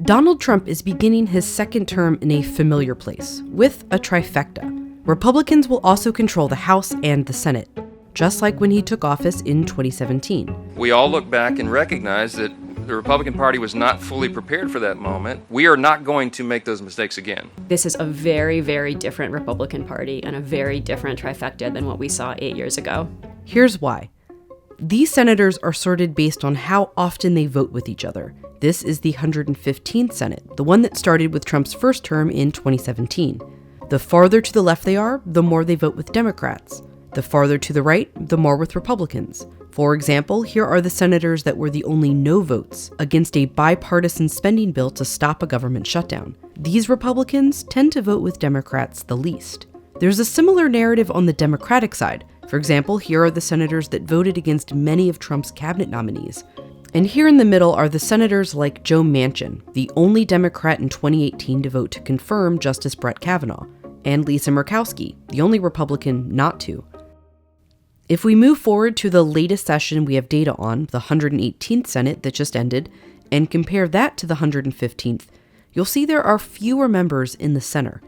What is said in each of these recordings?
Donald Trump is beginning his second term in a familiar place, with a trifecta. Republicans will also control the House and the Senate, just like when he took office in 2017. We all look back and recognize that the Republican Party was not fully prepared for that moment. We are not going to make those mistakes again. This is a very, very different Republican Party and a very different trifecta than what we saw 8 years ago. Here's why. These senators are sorted based on how often they vote with each other. This is the 115th Senate, the one that started with Trump's first term in 2017. The farther to the left they are, the more they vote with Democrats. The farther to the right, the more with Republicans. For example, here are the senators that were the only no votes against a bipartisan spending bill to stop a government shutdown. These Republicans tend to vote with Democrats the least. There's a similar narrative on the Democratic side. For example, here are the senators that voted against many of Trump's cabinet nominees. And here in the middle are the senators like Joe Manchin, the only Democrat in 2018 to vote to confirm Justice Brett Kavanaugh, and Lisa Murkowski, the only Republican not to. If we move forward to the latest session we have data on, the 118th Senate that just ended, and compare that to the 115th, you'll see there are fewer members in the center.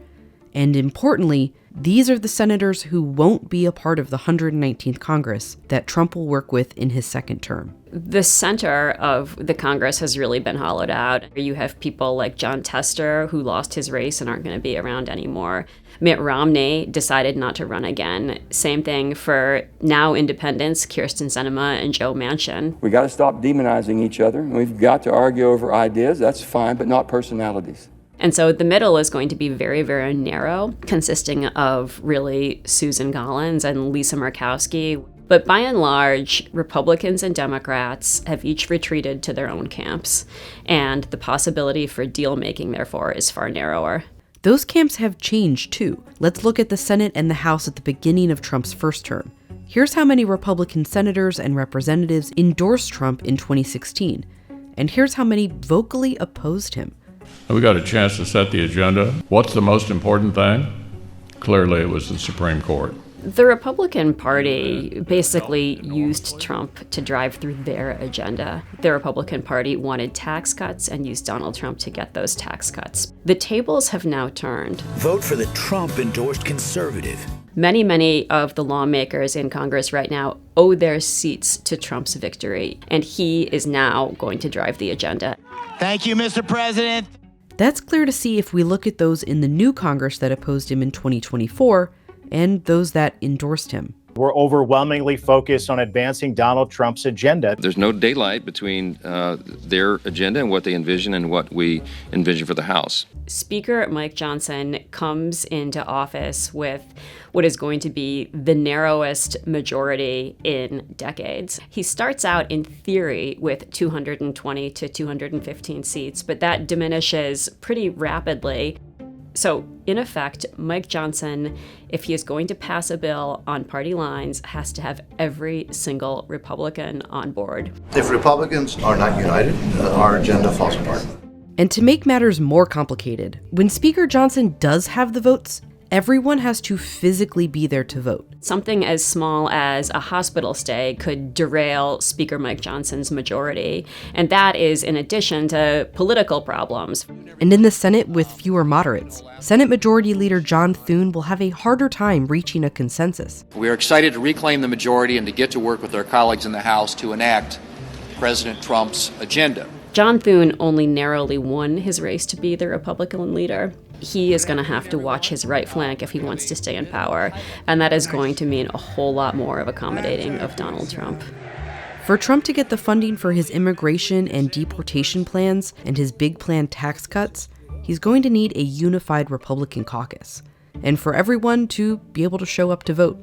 And importantly, these are the senators who won't be a part of the 119th Congress that Trump will work with in his second term. The center of the Congress has really been hollowed out. You have people like John Tester, who lost his race and aren't going to be around anymore. Mitt Romney decided not to run again. Same thing for now independents, Kyrsten Sinema and Joe Manchin. We got to stop demonizing each other. We've got to argue over ideas. That's fine, but not personalities. And so the middle is going to be very, very narrow, consisting of really Susan Collins and Lisa Murkowski. But by and large, Republicans and Democrats have each retreated to their own camps. And the possibility for deal making, therefore, is far narrower. Those camps have changed too. Let's look at the Senate and the House at the beginning of Trump's first term. Here's how many Republican senators and representatives endorsed Trump in 2016. And here's how many vocally opposed him. We got a chance to set the agenda. What's the most important thing? Clearly, it was the Supreme Court. The Republican Party basically used Trump to drive through their agenda. The Republican Party wanted tax cuts and used Donald Trump to get those tax cuts. The tables have now turned. Vote for the Trump-endorsed conservative. Many of the lawmakers in Congress right now owe their seats to Trump's victory, and he is now going to drive the agenda. Thank you, Mr. President. That's clear to see if we look at those in the new Congress that opposed him in 2024 and those that endorsed him. We're overwhelmingly focused on advancing Donald Trump's agenda. There's no daylight between their agenda and what they envision and what we envision for the House. Speaker Mike Johnson comes into office with what is going to be the narrowest majority in decades. He starts out in theory with 220 to 215 seats, but that diminishes pretty rapidly. So, in effect, Mike Johnson, if he is going to pass a bill on party lines, has to have every single Republican on board. If Republicans are not united, our agenda falls apart. And to make matters more complicated, when Speaker Johnson does have the votes, everyone has to physically be there to vote. Something as small as a hospital stay could derail Speaker Mike Johnson's majority, and that is in addition to political problems. And in the Senate with fewer moderates, Senate Majority Leader John Thune will have a harder time reaching a consensus. We are excited to reclaim the majority and to get to work with our colleagues in the House to enact President Trump's agenda. John Thune only narrowly won his race to be the Republican leader. He is going to have to watch his right flank if he wants to stay in power, and that is going to mean a whole lot more of accommodating of Donald Trump. For Trump to get the funding for his immigration and deportation plans and his big planned tax cuts, he's going to need a unified Republican caucus, and for everyone to be able to show up to vote.